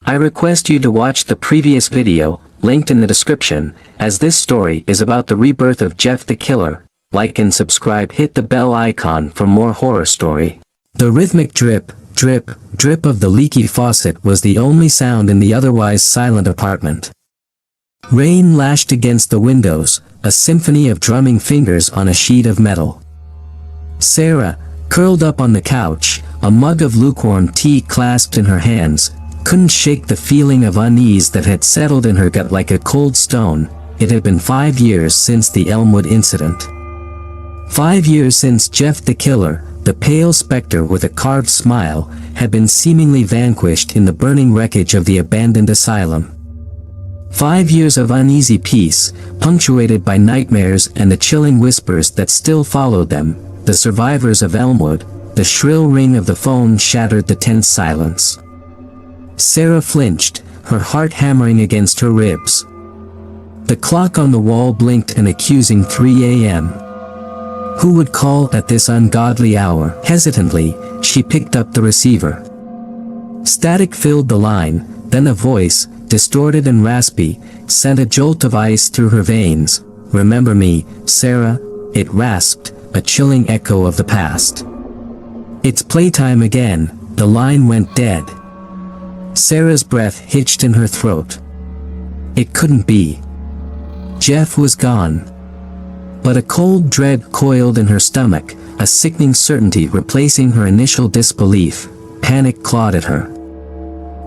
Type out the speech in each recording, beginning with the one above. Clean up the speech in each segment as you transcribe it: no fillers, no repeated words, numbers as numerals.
I request you to watch the previous video, linked in the description, as this story is about the rebirth of Jeff the Killer. Like and subscribe, hit the bell icon for more horror story. The rhythmic drip, drip, drip of the leaky faucet was the only sound in the otherwise silent apartment. Rain lashed against the windows, a symphony of drumming fingers on a sheet of metal. Sarah, curled up on the couch, a mug of lukewarm tea clasped in her hands, couldn't shake the feeling of unease that had settled in her gut like a cold stone. It had been 5 years since the Elmwood incident. 5 years since Jeff the Killer, the pale spectre with a carved smile, had been seemingly vanquished in the burning wreckage of the abandoned asylum. 5 years of uneasy peace, punctuated by nightmares and the chilling whispers that still followed them. The survivors of Elmwood. The shrill ring of the phone shattered the tense silence. Sarah flinched, her heart hammering against her ribs. The clock on the wall blinked an accusing 3 a.m. Who would call at this ungodly hour? Hesitantly, she picked up the receiver. Static filled the line, then a voice, distorted and raspy, sent a jolt of ice through her veins. "Remember me, Sarah?" it rasped, a chilling echo of the past. "It's playtime again." The line went dead. Sarah's breath hitched in her throat. It couldn't be. Jeff was gone. But a cold dread coiled in her stomach, a sickening certainty replacing her initial disbelief. Panic clawed at her.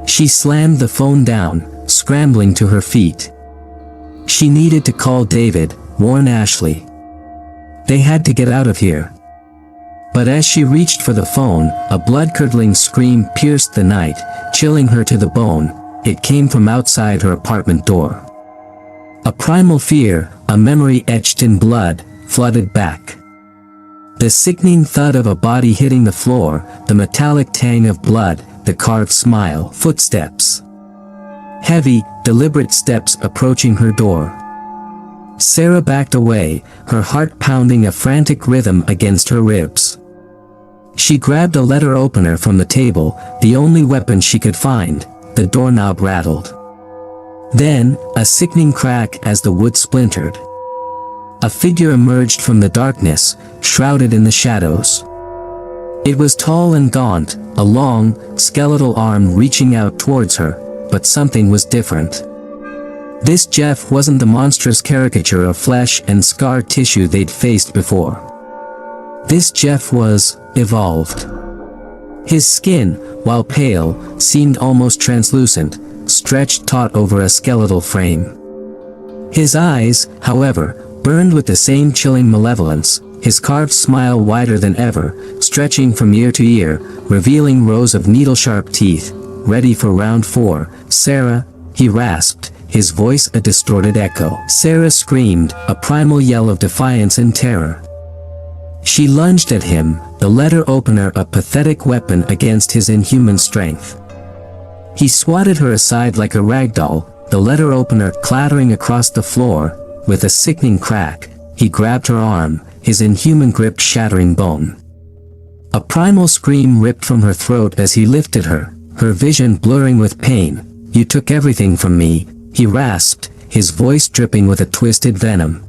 She slammed the phone down, scrambling to her feet. She needed to call David, warn Ashley. They had to get out of here. But as she reached for the phone, a blood-curdling scream pierced the night, chilling her to the bone. It came from outside her apartment door. A primal fear, a memory etched in blood, flooded back. The sickening thud of a body hitting the floor, the metallic tang of blood, the carved smile. Footsteps. Heavy, deliberate steps approaching her door. Sarah backed away, her heart pounding a frantic rhythm against her ribs. She grabbed a letter opener from the table, the only weapon she could find. The doorknob rattled. Then, a sickening crack as the wood splintered. A figure emerged from the darkness, shrouded in the shadows. It was tall and gaunt, a long, skeletal arm reaching out towards her, but something was different. This Jeff wasn't the monstrous caricature of flesh and scar tissue they'd faced before. This Jeff was evolved. His skin, while pale, seemed almost translucent, stretched taut over a skeletal frame. His eyes, however, burned with the same chilling malevolence, his carved smile wider than ever, stretching from ear to ear, revealing rows of needle-sharp teeth. "Ready for round 4, Sarah?" he rasped, his voice a distorted echo. Sarah screamed, a primal yell of defiance and terror. She lunged at him, the letter opener a pathetic weapon against his inhuman strength. He swatted her aside like a rag doll, the letter opener clattering across the floor. With a sickening crack, he grabbed her arm, his inhuman grip shattering bone. A primal scream ripped from her throat as he lifted her, her vision blurring with pain. "You took everything from me," he rasped, his voice dripping with a twisted venom.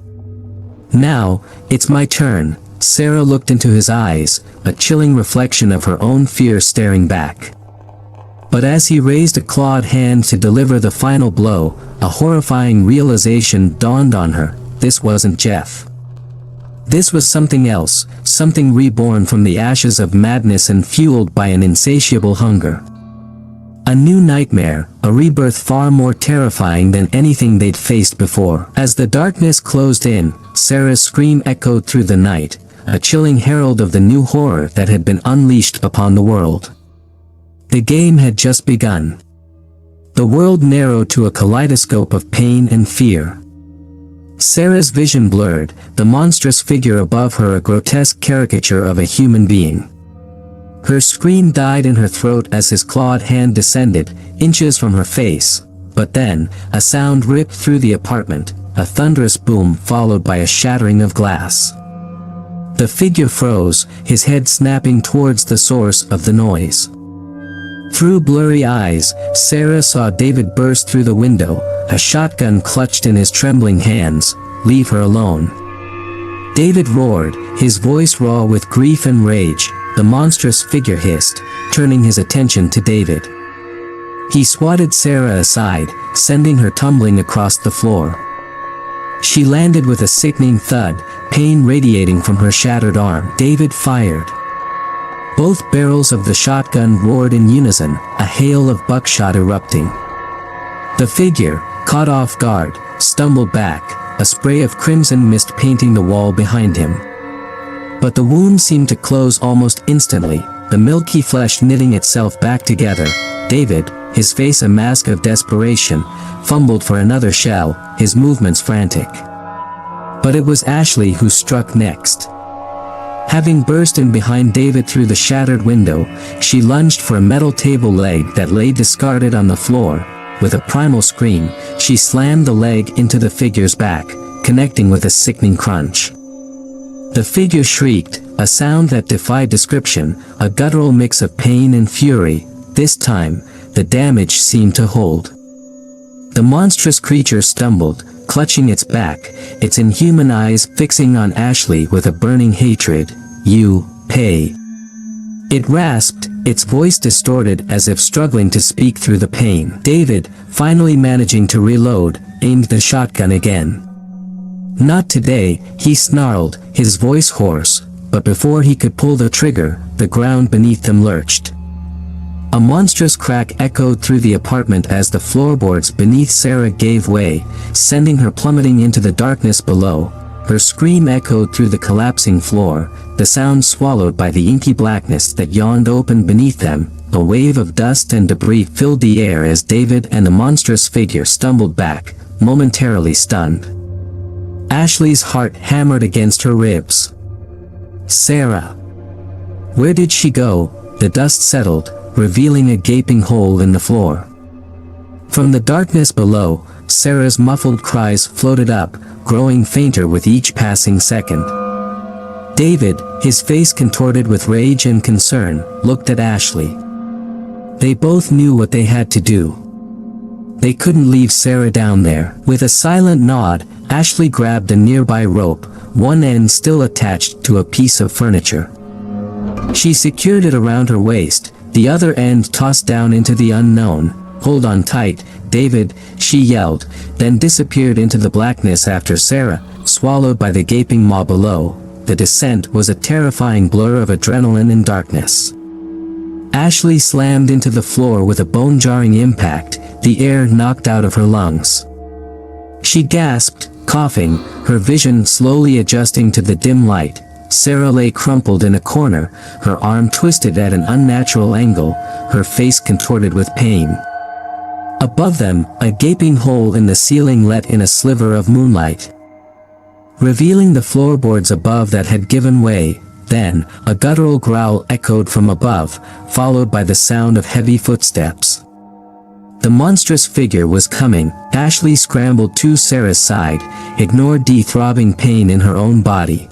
"Now, it's my turn." Sarah looked into his eyes, a chilling reflection of her own fear staring back. But as he raised a clawed hand to deliver the final blow, a horrifying realization dawned on her. This wasn't Jeff. This was something else, something reborn from the ashes of madness and fueled by an insatiable hunger. A new nightmare, a rebirth far more terrifying than anything they'd faced before. As the darkness closed in, Sarah's scream echoed through the night, a chilling herald of the new horror that had been unleashed upon the world. The game had just begun. The world narrowed to a kaleidoscope of pain and fear. Sarah's vision blurred, the monstrous figure above her a grotesque caricature of a human being. Her scream died in her throat as his clawed hand descended, inches from her face. But then, a sound ripped through the apartment, a thunderous boom followed by a shattering of glass. The figure froze, his head snapping towards the source of the noise. Through blurry eyes, Sarah saw David burst through the window, a shotgun clutched in his trembling hands. "Leave her alone." David roared, his voice raw with grief and rage. The monstrous figure hissed, turning his attention to David. He swatted Sarah aside, sending her tumbling across the floor. She landed with a sickening thud, pain radiating from her shattered arm. David fired. Both barrels of the shotgun roared in unison, a hail of buckshot erupting. The figure, caught off guard, stumbled back, a spray of crimson mist painting the wall behind him. But the wound seemed to close almost instantly, the milky flesh knitting itself back together. David, his face a mask of desperation, fumbled for another shell, his movements frantic. But it was Ashley who struck next. Having burst in behind David through the shattered window, she lunged for a metal table leg that lay discarded on the floor. With a primal scream, she slammed the leg into the figure's back, connecting with a sickening crunch. The figure shrieked, a sound that defied description, a guttural mix of pain and fury. This time, the damage seemed to hold. The monstrous creature stumbled, clutching its back, its inhuman eyes fixing on Ashley with a burning hatred. "You pay." It rasped, its voice distorted as if struggling to speak through the pain. David, finally managing to reload, aimed the shotgun again. "Not today," he snarled, his voice hoarse, but before he could pull the trigger, the ground beneath them lurched. A monstrous crack echoed through the apartment as the floorboards beneath Sarah gave way, sending her plummeting into the darkness below. Her scream echoed through the collapsing floor, the sound swallowed by the inky blackness that yawned open beneath them. A wave of dust and debris filled the air as David and the monstrous figure stumbled back, momentarily stunned. Ashley's heart hammered against her ribs. Sarah. Where did she go? The dust settled, revealing a gaping hole in the floor. From the darkness below, Sarah's muffled cries floated up, growing fainter with each passing second. David, his face contorted with rage and concern, looked at Ashley. They both knew what they had to do. They couldn't leave Sarah down there. With a silent nod, Ashley grabbed a nearby rope, one end still attached to a piece of furniture. She secured it around her waist, the other end tossed down into the unknown. "Hold on tight, David," she yelled, then disappeared into the blackness after Sarah, swallowed by the gaping maw below. The descent was a terrifying blur of adrenaline and darkness. Ashley slammed into the floor with a bone-jarring impact, the air knocked out of her lungs. She gasped, coughing, her vision slowly adjusting to the dim light. Sarah lay crumpled in a corner, her arm twisted at an unnatural angle, her face contorted with pain. Above them, a gaping hole in the ceiling let in a sliver of moonlight, revealing the floorboards above that had given way. Then, a guttural growl echoed from above, followed by the sound of heavy footsteps. The monstrous figure was coming. Ashley scrambled to Sarah's side, ignored the throbbing pain in her own body.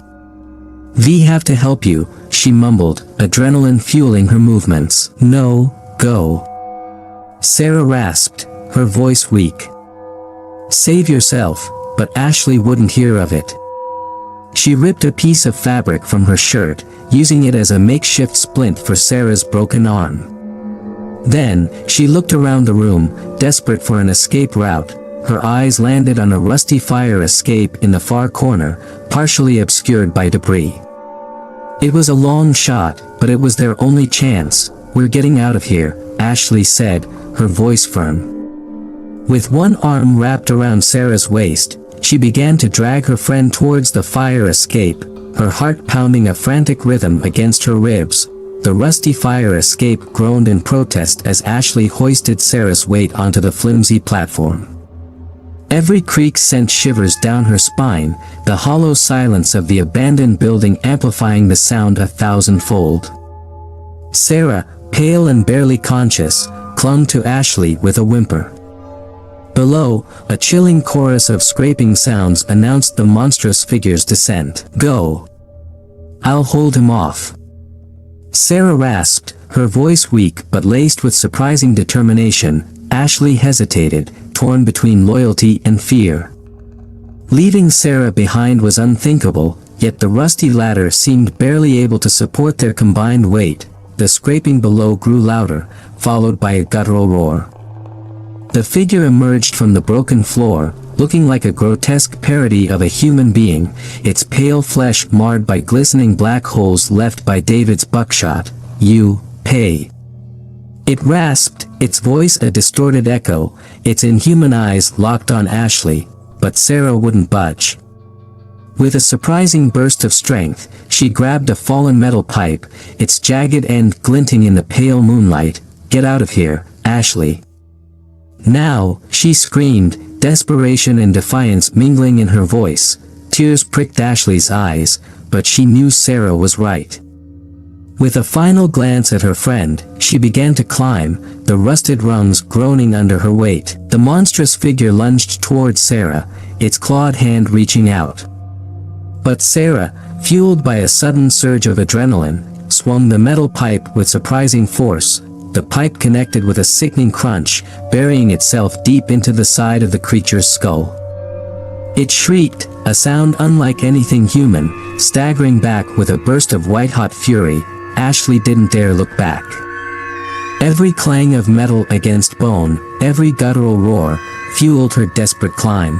"We have to help you," she mumbled, adrenaline fueling her movements. "No, go," Sarah rasped, her voice weak. "Save yourself," but Ashley wouldn't hear of it. She ripped a piece of fabric from her shirt, using it as a makeshift splint for Sarah's broken arm. Then, she looked around the room, desperate for an escape route. Her eyes landed on a rusty fire escape in the far corner, partially obscured by debris. It was a long shot, but it was their only chance. "We're getting out of here," Ashley said, her voice firm. With one arm wrapped around Sarah's waist, she began to drag her friend towards the fire escape, her heart pounding a frantic rhythm against her ribs. The rusty fire escape groaned in protest as Ashley hoisted Sarah's weight onto the flimsy platform. Every creak sent shivers down her spine, the hollow silence of the abandoned building amplifying the sound 1,000-fold. Sarah, pale and barely conscious, clung to Ashley with a whimper. Below, a chilling chorus of scraping sounds announced the monstrous figure's descent. "Go. I'll hold him off." Sarah rasped, her voice weak but laced with surprising determination. Ashley hesitated, torn between loyalty and fear. Leaving Sarah behind was unthinkable, yet the rusty ladder seemed barely able to support their combined weight. The scraping below grew louder, followed by a guttural roar. The figure emerged from the broken floor, looking like a grotesque parody of a human being, its pale flesh marred by glistening black holes left by David's buckshot. "You pay." It rasped, its voice a distorted echo, its inhuman eyes locked on Ashley, but Sarah wouldn't budge. With a surprising burst of strength, she grabbed a fallen metal pipe, its jagged end glinting in the pale moonlight. "Get out of here, Ashley." "Now," she screamed, desperation and defiance mingling in her voice. Tears pricked Ashley's eyes, but she knew Sarah was right. With a final glance at her friend, she began to climb, the rusted rungs groaning under her weight. The monstrous figure lunged towards Sarah, its clawed hand reaching out. But Sarah, fueled by a sudden surge of adrenaline, swung the metal pipe with surprising force. The pipe connected with a sickening crunch, burying itself deep into the side of the creature's skull. It shrieked, a sound unlike anything human, staggering back with a burst of white-hot fury. Ashley didn't dare look back. Every clang of metal against bone, every guttural roar, fueled her desperate climb.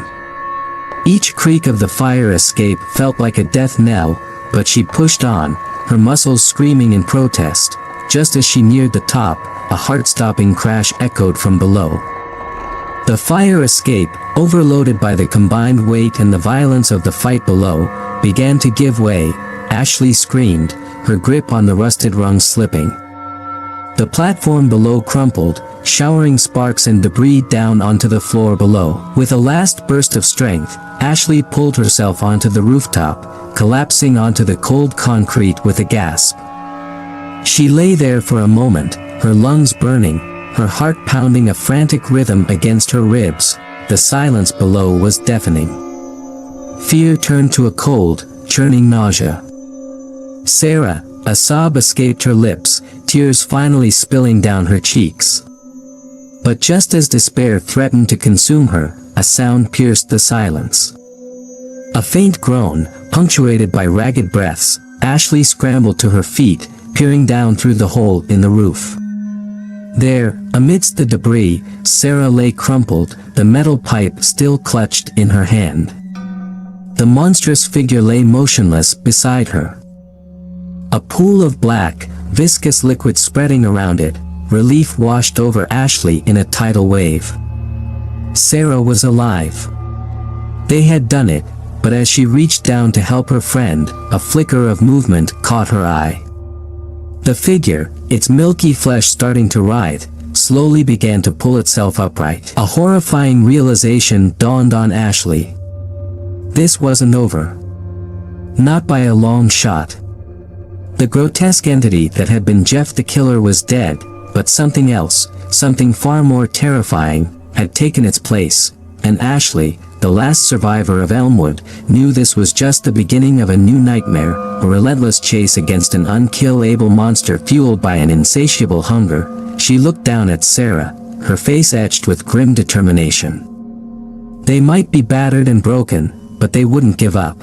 Each creak of the fire escape felt like a death knell, but she pushed on, her muscles screaming in protest. Just as she neared the top, a heart-stopping crash echoed from below. The fire escape, overloaded by the combined weight and the violence of the fight below, began to give way. Ashley screamed, her grip on the rusted rung slipping. The platform below crumpled, showering sparks and debris down onto the floor below. With a last burst of strength, Ashley pulled herself onto the rooftop, collapsing onto the cold concrete with a gasp. She lay there for a moment, her lungs burning, her heart pounding a frantic rhythm against her ribs. The silence below was deafening. Fear turned to a cold, churning nausea. "Sarah," a sob escaped her lips, tears finally spilling down her cheeks. But just as despair threatened to consume her, a sound pierced the silence. A faint groan, punctuated by ragged breaths. Ashley scrambled to her feet, peering down through the hole in the roof. There, amidst the debris, Sarah lay crumpled, the metal pipe still clutched in her hand. The monstrous figure lay motionless beside her. A pool of black, viscous liquid spreading around it, relief washed over Ashley in a tidal wave. Sarah was alive. They had done it, but as she reached down to help her friend, a flicker of movement caught her eye. The figure, its milky flesh starting to writhe, slowly began to pull itself upright. A horrifying realization dawned on Ashley. This wasn't over. Not by a long shot. The grotesque entity that had been Jeff the Killer was dead, but something else, something far more terrifying, had taken its place, and Ashley, the last survivor of Elmwood, knew this was just the beginning of a new nightmare, a relentless chase against an unkillable monster fueled by an insatiable hunger. She looked down at Sarah, her face etched with grim determination. They might be battered and broken, but they wouldn't give up.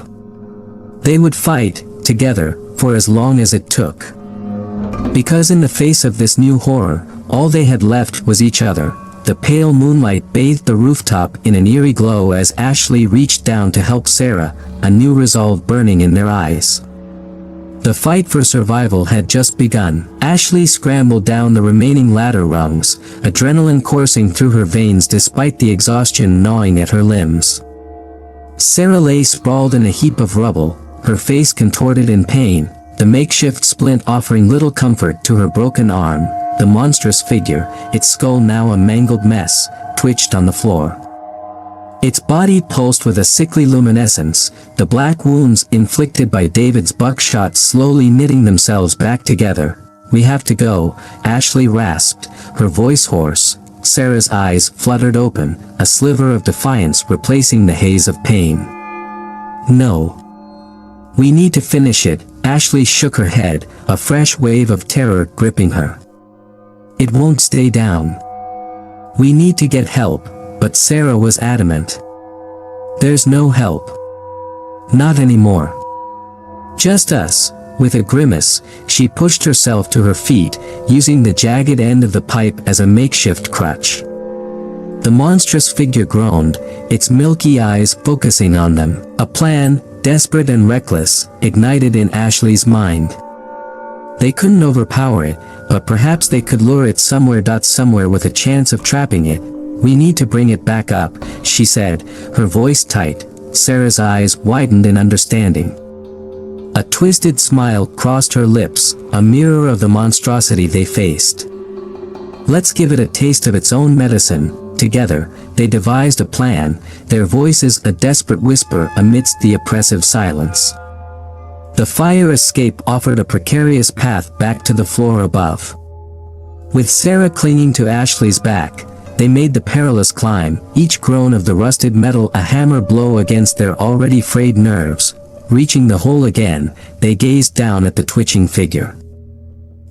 They would fight, together, for as long as it took. Because in the face of this new horror, all they had left was each other. The pale moonlight bathed the rooftop in an eerie glow as Ashley reached down to help Sarah, a new resolve burning in their eyes. The fight for survival had just begun. Ashley scrambled down the remaining ladder rungs, adrenaline coursing through her veins despite the exhaustion gnawing at her limbs. Sarah lay sprawled in a heap of rubble, her face contorted in pain, the makeshift splint offering little comfort to her broken arm. The monstrous figure, its skull now a mangled mess, twitched on the floor. Its body pulsed with a sickly luminescence, the black wounds inflicted by David's buckshot slowly knitting themselves back together. "We have to go," Ashley rasped, her voice hoarse. Sarah's eyes fluttered open, a sliver of defiance replacing the haze of pain. "No. We need to finish it," Ashley shook her head, a fresh wave of terror gripping her. It won't stay down. We need to get help, but Sarah was adamant. There's no help. Not anymore. Just us. With a grimace, she pushed herself to her feet, using the jagged end of the pipe as a makeshift crutch. The monstrous figure groaned, its milky eyes focusing on them. A plan, desperate and reckless, ignited in Ashley's mind. They couldn't overpower it, but perhaps they could lure it somewhere with a chance of trapping it. We need to bring it back up, she said, her voice tight. Sarah's eyes widened in understanding. A twisted smile crossed her lips, a mirror of the monstrosity they faced. Let's give it a taste of its own medicine. Together, they devised a plan, their voices a desperate whisper amidst the oppressive silence. The fire escape offered a precarious path back to the floor above. With Sarah clinging to Ashley's back, they made the perilous climb, each groan of the rusted metal a hammer blow against their already frayed nerves. Reaching the hole again, they gazed down at the twitching figure.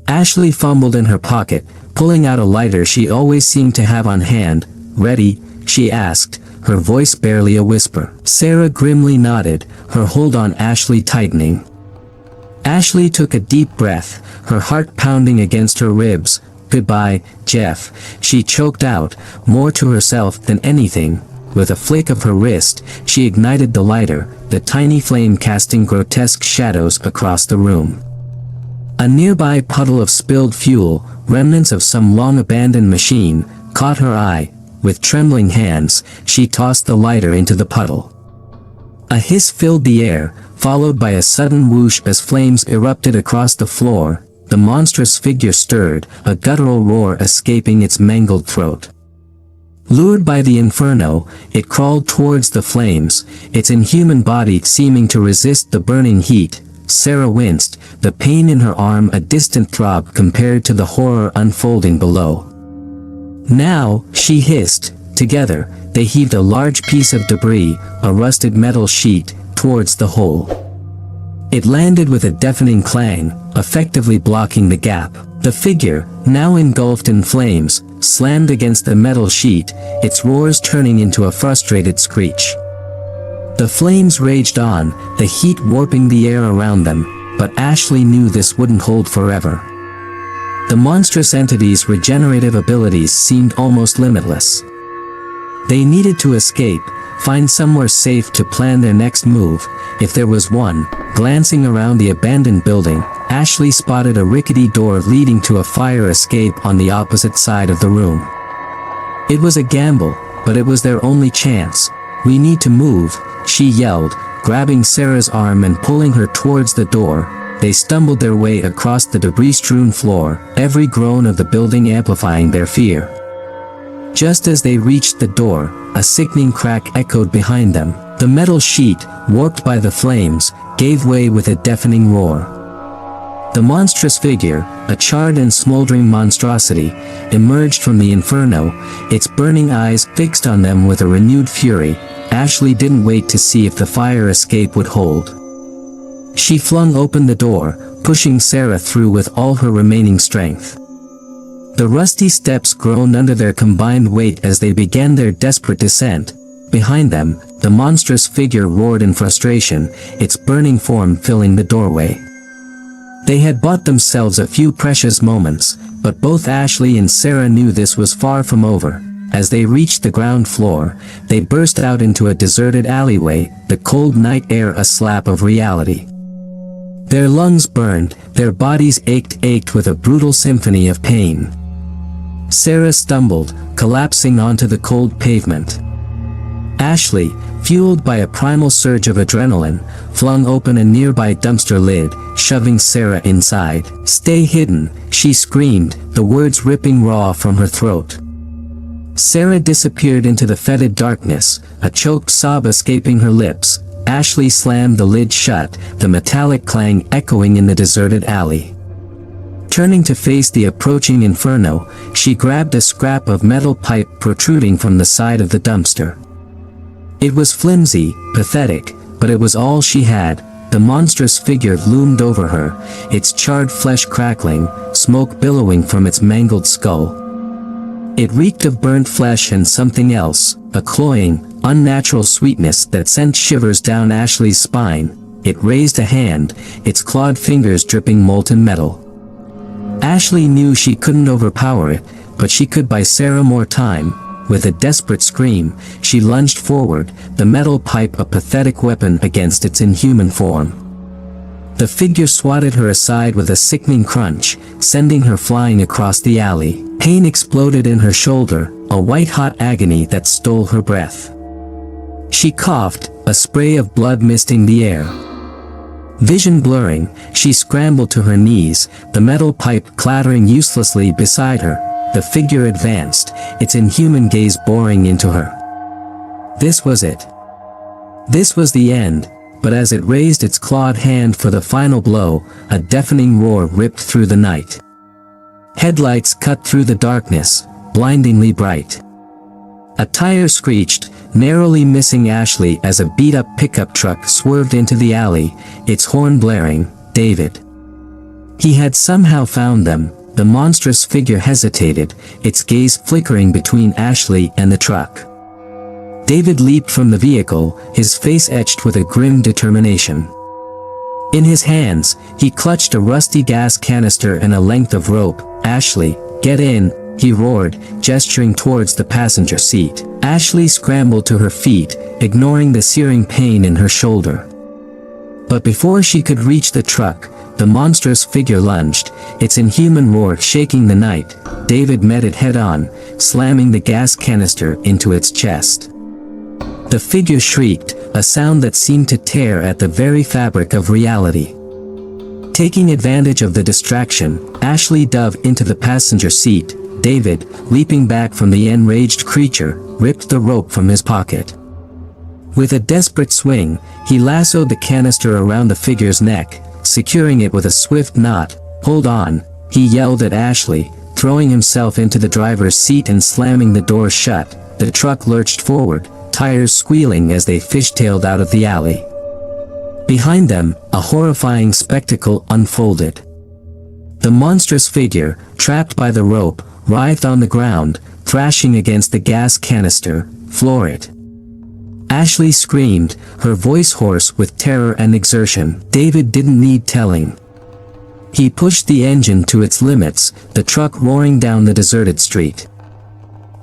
Ashley fumbled in her pocket, pulling out a lighter she always seemed to have on hand. Ready? She asked, her voice barely a whisper. Sarah grimly nodded, her hold on Ashley tightening. Ashley took a deep breath, her heart pounding against her ribs. Goodbye, Jeff, she choked out, more to herself than anything. With a flick of her wrist, she ignited the lighter, the tiny flame casting grotesque shadows across the room. A nearby puddle of spilled fuel, remnants of some long-abandoned machine, caught her eye. With trembling hands, she tossed the lighter into the puddle. A hiss filled the air, followed by a sudden whoosh as flames erupted across the floor. The monstrous figure stirred, a guttural roar escaping its mangled throat. Lured by the inferno, it crawled towards the flames, its inhuman body seeming to resist the burning heat. Sarah winced, the pain in her arm a distant throb compared to the horror unfolding below. Now, she hissed. Together, they heaved a large piece of debris, a rusted metal sheet, towards the hole. It landed with a deafening clang, effectively blocking the gap. The figure, now engulfed in flames, slammed against the metal sheet, its roars turning into a frustrated screech. The flames raged on, the heat warping the air around them, but Ashley knew this wouldn't hold forever. The monstrous entity's regenerative abilities seemed almost limitless. They needed to escape, find somewhere safe to plan their next move, if there was one. Glancing around the abandoned building, Ashley spotted a rickety door leading to a fire escape on the opposite side of the room. It was a gamble, but it was their only chance. We need to move, she yelled, grabbing Sarah's arm and pulling her towards the door. They stumbled their way across the debris-strewn floor, every groan of the building amplifying their fear. Just as they reached the door, a sickening crack echoed behind them. The metal sheet, warped by the flames, gave way with a deafening roar. The monstrous figure, a charred and smoldering monstrosity, emerged from the inferno, its burning eyes fixed on them with a renewed fury. Ashley didn't wait to see if the fire escape would hold. She flung open the door, pushing Sarah through with all her remaining strength. The rusty steps groaned under their combined weight as they began their desperate descent. Behind them, the monstrous figure roared in frustration, its burning form filling the doorway. They had bought themselves a few precious moments, but both Ashley and Sarah knew this was far from over. As they reached the ground floor, they burst out into a deserted alleyway, the cold night air a slap of reality. Their lungs burned, their bodies ached with a brutal symphony of pain. Sarah stumbled, collapsing onto the cold pavement. Ashley, fueled by a primal surge of adrenaline, flung open a nearby dumpster lid, shoving Sarah inside. "Stay hidden," she screamed, the words ripping raw from her throat. Sarah disappeared into the fetid darkness, a choked sob escaping her lips. Ashley slammed the lid shut, the metallic clang echoing in the deserted alley. Turning to face the approaching inferno, she grabbed a scrap of metal pipe protruding from the side of the dumpster. It was flimsy, pathetic, but it was all she had. the monstrous figure loomed over her, its charred flesh crackling, smoke billowing from its mangled skull. It reeked of burnt flesh and something else, a cloying, unnatural sweetness that sent shivers down Ashley's spine. It raised a hand, its clawed fingers dripping molten metal. Ashley knew she couldn't overpower it, but she could buy Sarah more time. With a desperate scream, she lunged forward, the metal pipe a pathetic weapon against its inhuman form. The figure swatted her aside with a sickening crunch, sending her flying across the alley. Pain exploded in her shoulder, a white-hot agony that stole her breath. She coughed, a spray of blood misting the air. Vision blurring, she scrambled to her knees, the metal pipe clattering uselessly beside her. The figure advanced, its inhuman gaze boring into her. This was it. This was the end, but as it raised its clawed hand for the final blow, a deafening roar ripped through the night. Headlights cut through the darkness, blindingly bright. A tire screeched, narrowly missing Ashley as a beat-up pickup truck swerved into the alley, its horn blaring. David. He had somehow found them. The monstrous figure hesitated, its gaze flickering between Ashley and the truck. David leaped from the vehicle, his face etched with a grim determination. In his hands, he clutched a rusty gas canister and a length of rope. "Ashley, get in," he roared, gesturing towards the passenger seat. Ashley scrambled to her feet, ignoring the searing pain in her shoulder. But before she could reach the truck, the monstrous figure lunged, its inhuman roar shaking the night. David met it head-on, slamming the gas canister into its chest. The figure shrieked, a sound that seemed to tear at the very fabric of reality. Taking advantage of the distraction, Ashley dove into the passenger seat. David, leaping back from the enraged creature, ripped the rope from his pocket. With a desperate swing, he lassoed the canister around the figure's neck, securing it with a swift knot. "Hold on," he yelled at Ashley, throwing himself into the driver's seat and slamming the door shut. The truck lurched forward, tires squealing as they fishtailed out of the alley. Behind them, a horrifying spectacle unfolded. The monstrous figure, trapped by the rope, writhed on the ground, thrashing against the gas canister. "Floor it." Ashley screamed, her voice hoarse with terror and exertion. David didn't need telling. He pushed the engine to its limits, the truck roaring down the deserted street.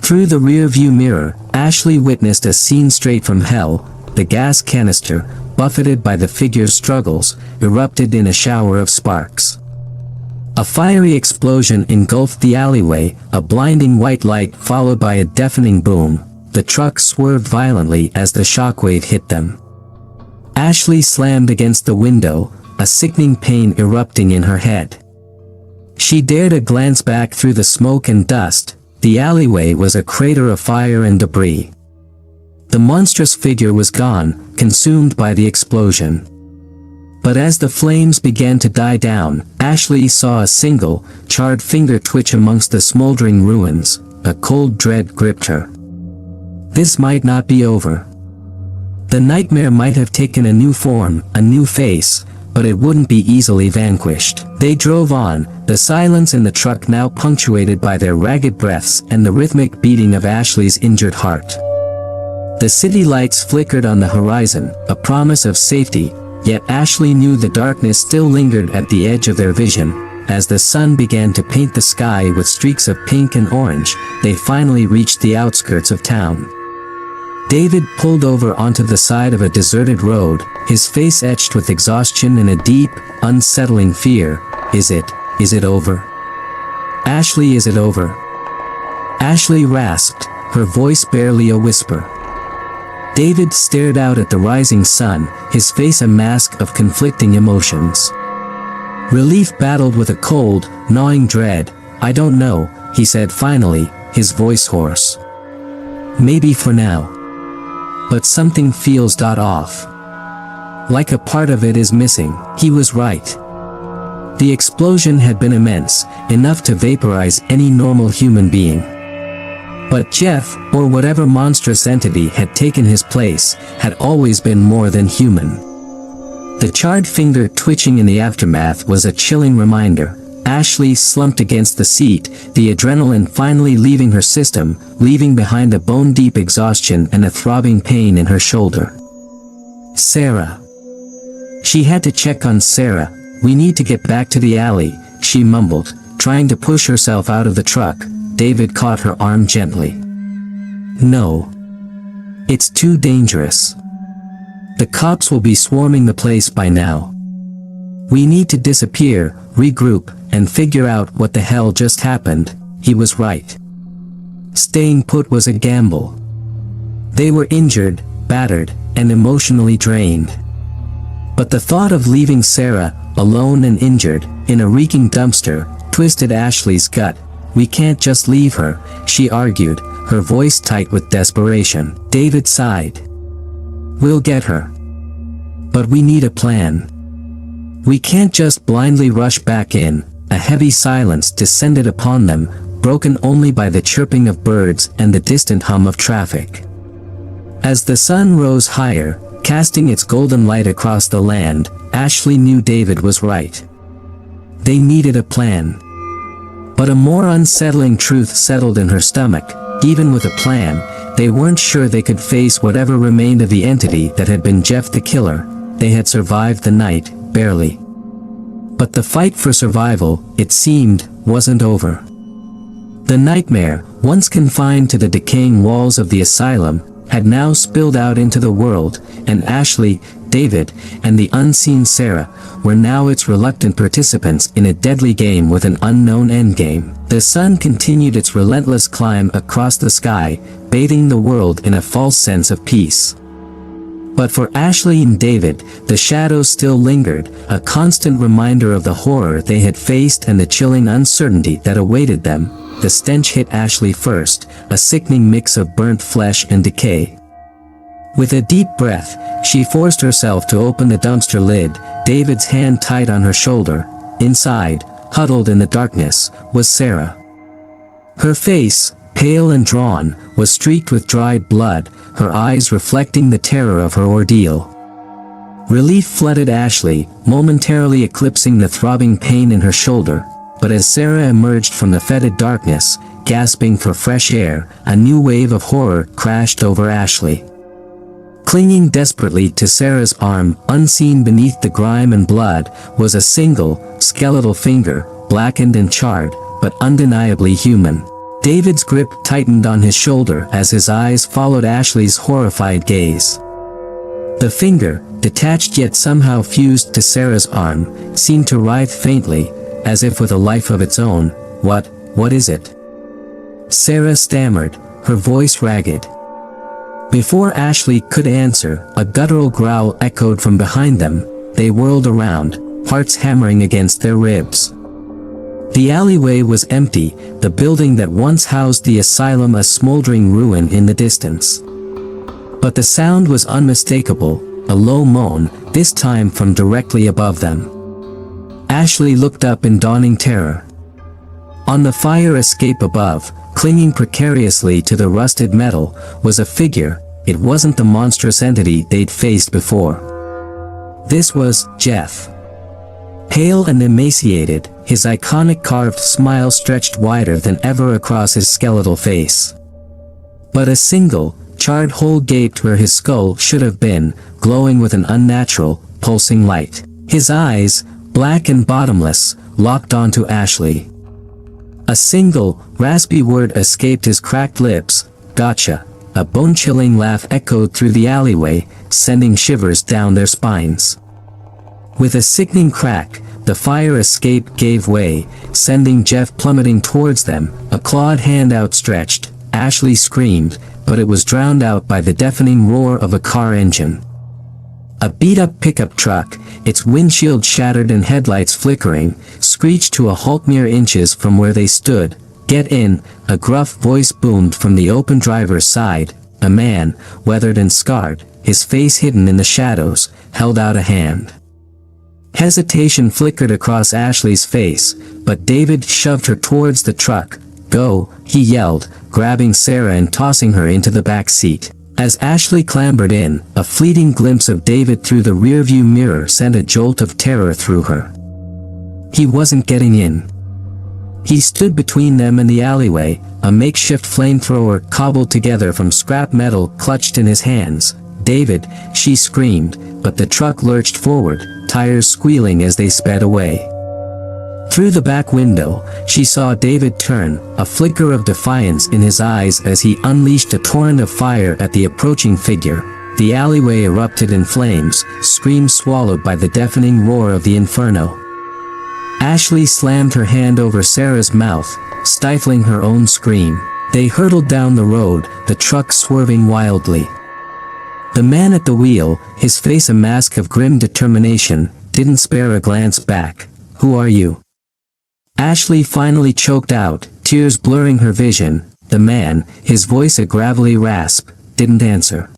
Through the rear-view mirror, Ashley witnessed a scene straight from hell. The gas canister, buffeted by the figure's struggles, erupted in a shower of sparks. A fiery explosion engulfed the alleyway, a blinding white light followed by a deafening boom. The truck swerved violently as the shockwave hit them. Ashley slammed against the window, a sickening pain erupting in her head. She dared a glance back through the smoke and dust. The alleyway was a crater of fire and debris. The monstrous figure was gone, consumed by the explosion. But as the flames began to die down, Ashley saw a single, charred finger twitch amongst the smoldering ruins. A cold dread gripped her. This might not be over. The nightmare might have taken a new form, a new face, but it wouldn't be easily vanquished. They drove on, the silence in the truck now punctuated by their ragged breaths and the rhythmic beating of Ashley's injured heart. The city lights flickered on the horizon, a promise of safety, yet Ashley knew the darkness still lingered at the edge of their vision. As the sun began to paint the sky with streaks of pink and orange, they finally reached the outskirts of town. David pulled over onto the side of a deserted road, his face etched with exhaustion and a deep, unsettling fear. Is it over? Ashley, is it over? Ashley rasped, her voice barely a whisper. David stared out at the rising sun, his face a mask of conflicting emotions. Relief battled with a cold, gnawing dread. "I don't know," he said finally, his voice hoarse. "Maybe for now. But something feels off. Like a part of it is missing." He was right. The explosion had been immense, enough to vaporize any normal human being. But Jeff, or whatever monstrous entity had taken his place, had always been more than human. The charred finger twitching in the aftermath was a chilling reminder. Ashley slumped against the seat, the adrenaline finally leaving her system, leaving behind a bone-deep exhaustion and a throbbing pain in her shoulder. Sarah. She had to check on Sarah. "We need to get back to the alley," she mumbled, trying to push herself out of the truck. David caught her arm gently. "No. It's too dangerous. The cops will be swarming the place by now. We need to disappear, regroup, and figure out what the hell just happened." He was right. Staying put was a gamble. They were injured, battered, and emotionally drained. But the thought of leaving Sarah, alone and injured, in a reeking dumpster, twisted Ashley's gut. "We can't just leave her," she argued, her voice tight with desperation. David sighed. "We'll get her. But we need a plan. We can't just blindly rush back in." A heavy silence descended upon them, broken only by the chirping of birds and the distant hum of traffic. As the sun rose higher, casting its golden light across the land, Ashley knew David was right. They needed a plan. But a more unsettling truth settled in her stomach. Even with a plan, they weren't sure they could face whatever remained of the entity that had been Jeff the Killer. They had survived the night, barely. But the fight for survival, it seemed, wasn't over. The nightmare, once confined to the decaying walls of the asylum, had now spilled out into the world, and Ashley, David, and the unseen Sarah were now its reluctant participants in a deadly game with an unknown endgame. The sun continued its relentless climb across the sky, bathing the world in a false sense of peace. But for Ashley and David, the shadows still lingered, a constant reminder of the horror they had faced and the chilling uncertainty that awaited them. The stench hit Ashley first, a sickening mix of burnt flesh and decay. With a deep breath, she forced herself to open the dumpster lid, David's hand tight on her shoulder. Inside, huddled in the darkness, was Sarah. Her face, pale and drawn, was streaked with dried blood, her eyes reflecting the terror of her ordeal. Relief flooded Ashley, momentarily eclipsing the throbbing pain in her shoulder, but as Sarah emerged from the fetid darkness, gasping for fresh air, a new wave of horror crashed over Ashley. Clinging desperately to Sarah's arm, unseen beneath the grime and blood, was a single, skeletal finger, blackened and charred, but undeniably human. David's grip tightened on his shoulder as his eyes followed Ashley's horrified gaze. The finger, detached yet somehow fused to Sarah's arm, seemed to writhe faintly, as if with a life of its own. What is it?" Sarah stammered, her voice ragged. Before Ashley could answer, a guttural growl echoed from behind them. They whirled around, hearts hammering against their ribs. The alleyway was empty, the building that once housed the asylum a smoldering ruin in the distance. But the sound was unmistakable, a low moan, this time from directly above them. Ashley looked up in dawning terror. On the fire escape above, clinging precariously to the rusted metal, was a figure. It wasn't the monstrous entity they'd faced before. This was Jeff. Pale and emaciated, his iconic carved smile stretched wider than ever across his skeletal face. But a single, charred hole gaped where his skull should have been, glowing with an unnatural, pulsing light. His eyes, black and bottomless, locked onto Ashley. A single, raspy word escaped his cracked lips, "Gotcha." A bone-chilling laugh echoed through the alleyway, sending shivers down their spines. With a sickening crack, the fire escape gave way, sending Jeff plummeting towards them, a clawed hand outstretched. Ashley screamed, but it was drowned out by the deafening roar of a car engine. A beat-up pickup truck, its windshield shattered and headlights flickering, screeched to a halt mere inches from where they stood. "Get in," a gruff voice boomed from the open driver's side. A man, weathered and scarred, his face hidden in the shadows, held out a hand. Hesitation flickered across Ashley's face, but David shoved her towards the truck. "Go," he yelled, grabbing Sarah and tossing her into the back seat. As Ashley clambered in, a fleeting glimpse of David through the rearview mirror sent a jolt of terror through her. He wasn't getting in. He stood between them and the alleyway, a makeshift flamethrower cobbled together from scrap metal clutched in his hands. "David," she screamed, but the truck lurched forward, tires squealing as they sped away. Through the back window, she saw David turn, a flicker of defiance in his eyes as he unleashed a torrent of fire at the approaching figure. The alleyway erupted in flames, screams swallowed by the deafening roar of the inferno. Ashley slammed her hand over Sarah's mouth, stifling her own scream. They hurtled down the road, the truck swerving wildly. The man at the wheel, his face a mask of grim determination, didn't spare a glance back. "Who are you?" Ashley finally choked out, tears blurring her vision. The man, his voice a gravelly rasp, didn't answer.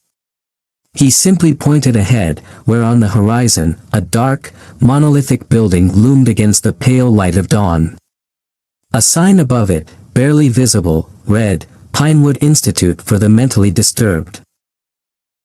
He simply pointed ahead, where on the horizon, a dark, monolithic building loomed against the pale light of dawn. A sign above it, barely visible, read, "Pinewood Institute for the Mentally Disturbed."